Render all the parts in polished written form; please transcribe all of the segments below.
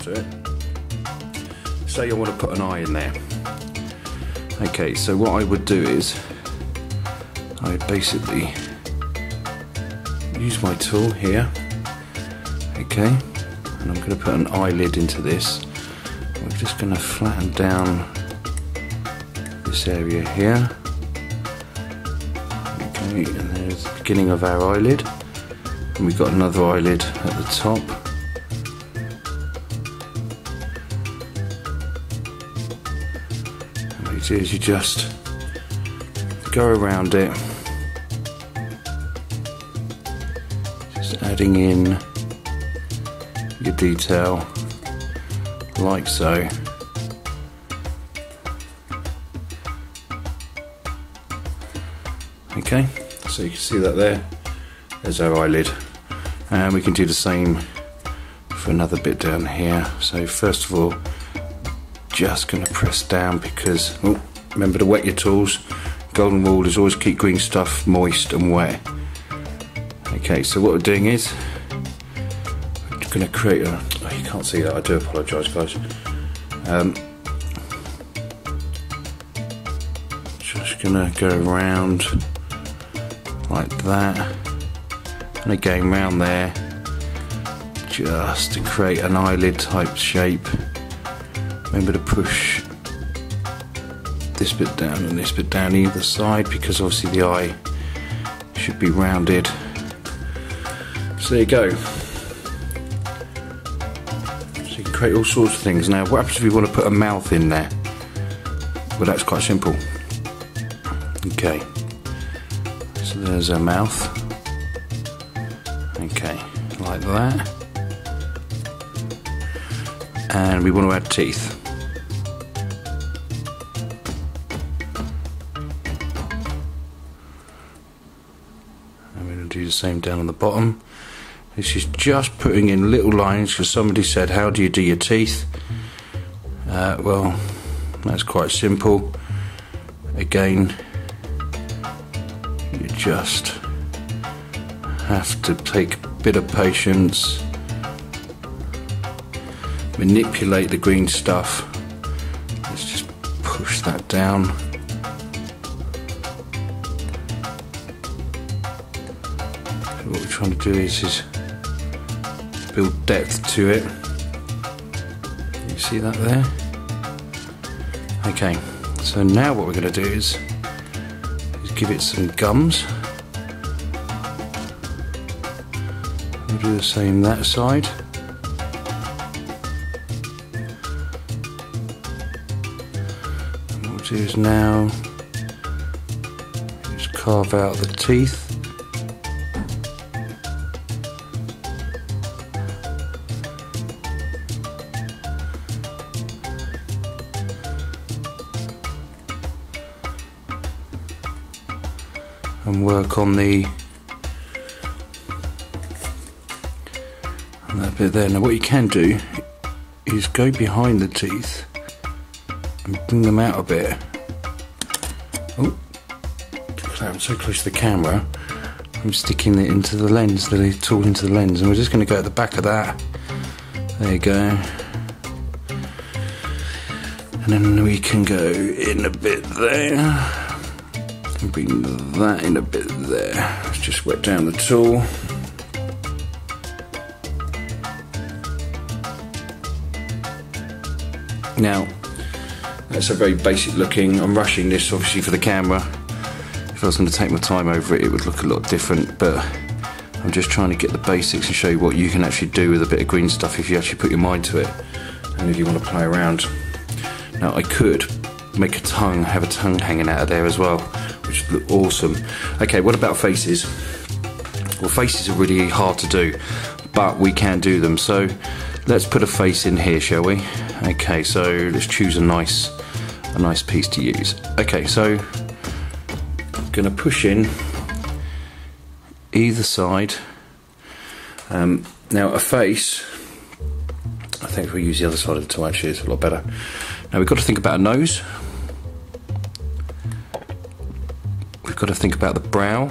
to it. Say you want to put an eye in there. Okay, so what I would do is I would basically use my tool here. Okay, and I'm going to put an eyelid into this. We're just going to flatten down this area here. Okay, and there's the beginning of our eyelid. And we've got another eyelid at the top. And what you do is you just go around it, just adding in your detail like so. Okay, so you can see that there's our eyelid, and we can do the same for another bit down here. So first of all, just going to press down because, oh, remember to wet your tools. Golden rule is always keep green stuff moist and wet. Okay, so what we're doing is we're going to create a, oh, you can't see that, I do apologise guys. Just going to go around like that, and again round there, just to create an eyelid type shape. Remember to push this bit down and this bit down either side, because obviously the eye should be rounded. So there you go. So you can create all sorts of things. Now what happens if you want to put a mouth in there? Well, that's quite simple. Okay, so there's our mouth. Okay, like that. And we want to add teeth. I'm going to do the same down on the bottom. This is just putting in little lines because somebody said, how do you do your teeth? Well, that's quite simple. Again, you just have to take a bit of patience, manipulate the green stuff. Let's just push that down. What we're trying to do is build depth to it. You see that there? Okay, so now what we're going to do is give it some gums. We'll do the same that side. And what we'll do is now just carve out the teeth. And work on that bit there. Now what you can do is go behind the teeth and bring them out a bit. Oh, I'm so close to the camera, I'm sticking it into the lens, the tool into the lens, and we're just going to go at the back of that. There you go. And then we can go in a bit there. Bring that in a bit there. Let's just wet down the tool. Now, that's a very basic looking. I'm rushing this obviously for the camera. If I was going to take my time over it, it would look a lot different, but I'm just trying to get the basics and show you what you can actually do with a bit of green stuff if you actually put your mind to it and if you want to play around. Now, I could make a tongue, have a tongue hanging out of there as well, which would look awesome. Okay, what about faces? Well, faces are really hard to do, but we can do them. So let's put a face in here, shall we? Okay, so let's choose a nice piece to use. Okay, so I'm going to push in either side. Now a face, I think we'll use the other side of the tool actually, it's a lot better. Now we've got to think about a nose. We've got to think about the brow.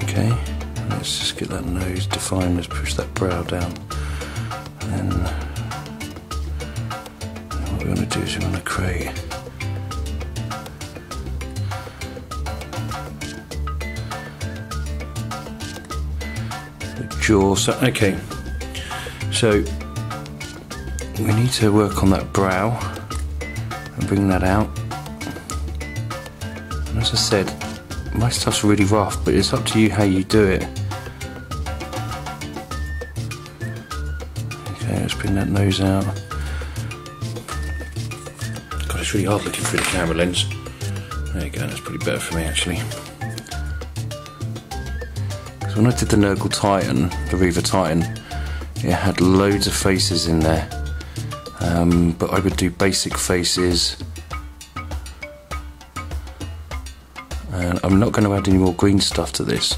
Okay, let's just get that nose defined. Let's push that brow down. And then what we're going to do is we're going to create the jaw. So, okay, so we need to work on that brow and bring that out. And as I said, my stuff's really rough, but it's up to you how you do it. Okay, let's bring that nose out. God, it's really hard looking through the camera lens. There you go, that's pretty better for me actually. Because when I did the Nurgle Titan, the Reaver Titan, it had loads of faces in there. But I would do basic faces. And I'm not going to add any more green stuff to this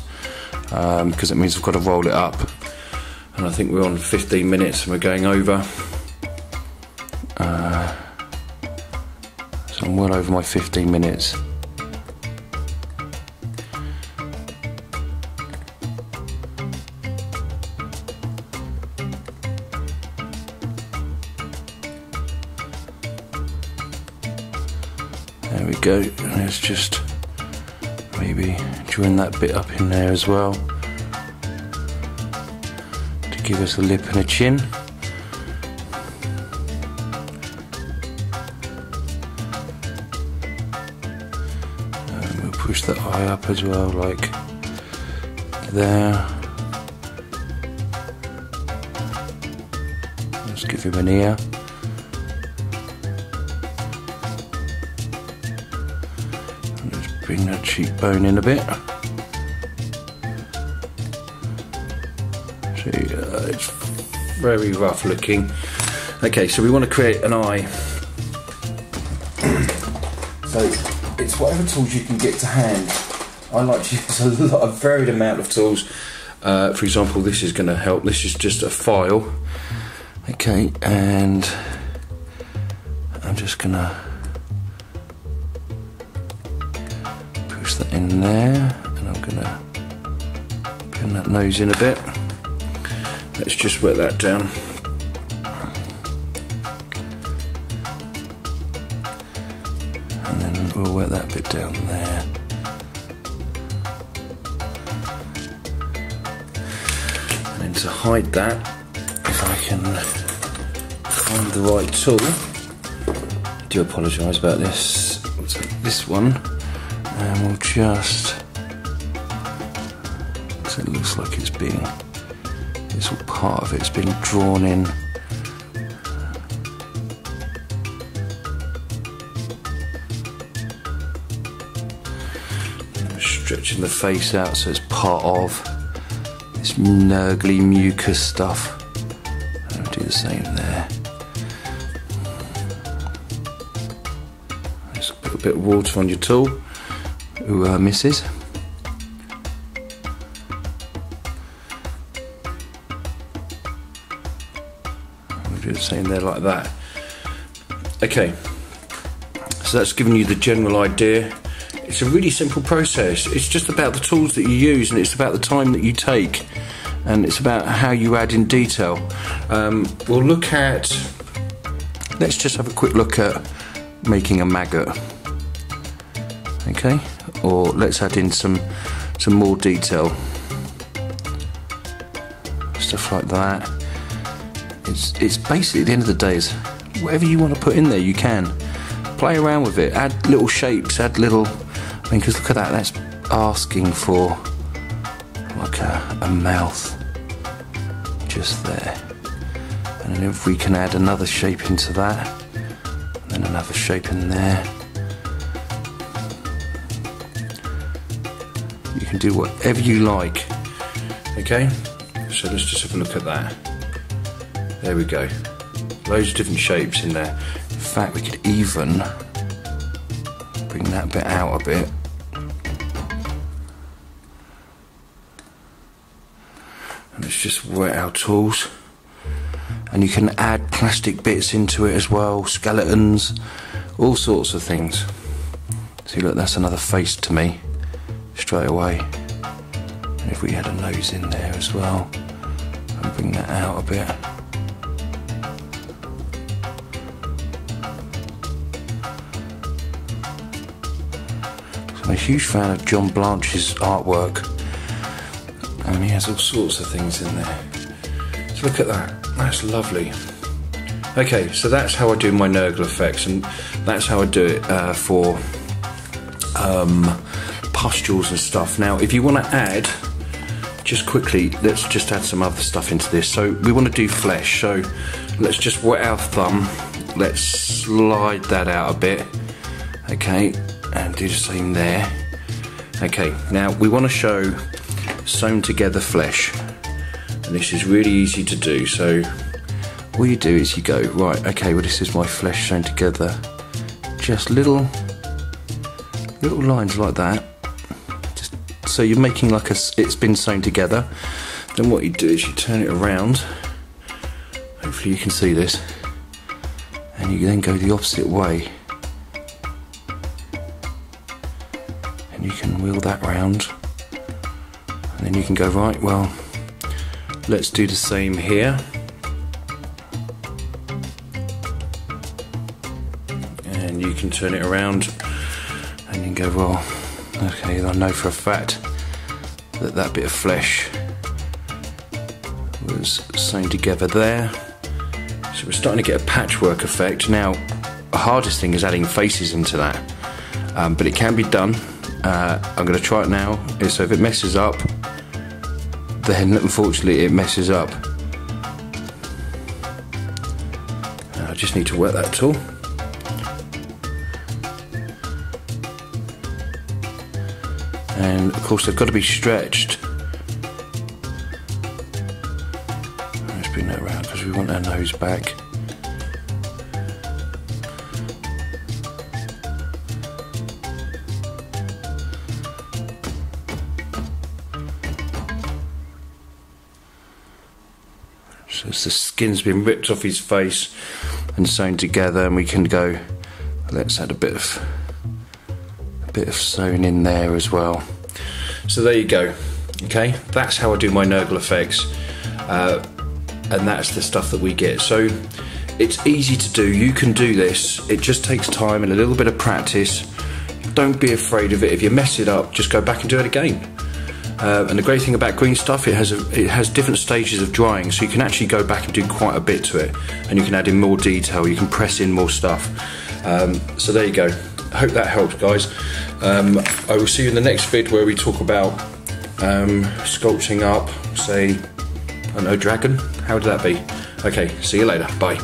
because it means I've got to roll it up, and I think we're on 15 minutes and we're going over, so I'm well over my 15 minutes. There we go. Let's just maybe join that bit up in there as well to give us a lip and a chin. And we'll push the eye up as well, like there. Let's give him an ear. Bring that cheekbone in a bit. See, it's very rough looking. Okay, so we want to create an eye. So it's whatever tools you can get to hand. I like to use a varied amount of tools. For example, this is going to help. This is just a file. Okay, and I'm just going to that in there, and I'm gonna bring that nose in a bit. Let's just wet that down. And then we'll wet that bit down there. And then to hide that, if I can find the right tool, I do apologise about this. We'll take this one. And we'll just, so it looks like it's being, it's all part of it's been drawn in. Stretching the face out so it's part of this nurgly mucus stuff. And I'll do the same there. Just put a bit of water on your tool. Who misses. We'll do the same there like that. Okay, so that's given you the general idea. It's a really simple process. It's just about the tools that you use, and it's about the time that you take, and it's about how you add in detail. We'll look at, let's just have a quick look at making a maggot. Okay, or let's add in some more detail, stuff like that. It's basically, at the end of the day, is whatever you want to put in there you can play around with it, add little shapes, add little, I mean, because look at that, that's asking for like a mouth just there. And then if we can add another shape into that, and then another shape in there, you can do whatever you like. Okay, so let's just have a look at that. There we go, loads of different shapes in there. In fact, we could even bring that bit out a bit. And let's just wet our tools. And you can add plastic bits into it as well, skeletons, all sorts of things. See, look, that's another face to me, straight away. And if we had a nose in there as well, and bring that out a bit. So I'm a huge fan of John Blanche's artwork, and he has all sorts of things in there. So look at that, that's lovely. Okay, so that's how I do my Nurgle effects, and that's how I do it for pustules and stuff. Now, if you want to add, just quickly, let's just add some other stuff into this. So we want to do flesh, so let's just wet our thumb, let's slide that out a bit, okay, and do the same there. Okay, now we want to show sewn together flesh, and this is really easy to do. So all you do is you go, right, okay, well this is my flesh sewn together, just little lines like that, just so you're making like it's been sewn together. Then what you do is you turn it around, hopefully you can see this, and you then go the opposite way, and you can wheel that round, and then you can go, right, well let's do the same here. And you can turn it around and you can go, well, okay, I know for a fact that that bit of flesh was sewn together there. So we're starting to get a patchwork effect. Now, the hardest thing is adding faces into that, but it can be done. I'm going to try it now. So if it messes up, then unfortunately it messes up. I just need to work that tool. And of course they've got to be stretched. Let's bring that around because we want our nose back. So the skin's been ripped off his face and sewn together, and we can go, let's add a bit of sewn in there as well. So there you go. Okay, that's how I do my Nurgle effects, and that's the stuff that we get. So it's easy to do. You can do this. It just takes time and a little bit of practice. Don't be afraid of it. If you mess it up, just go back and do it again. And the great thing about green stuff, it has different stages of drying, so you can actually go back and do quite a bit to it, and you can add in more detail, you can press in more stuff. So there you go. I hope that helps, guys. I will see you in the next vid where we talk about sculpting up, say, I don't know, dragon. How would that be? Okay, see you later. Bye.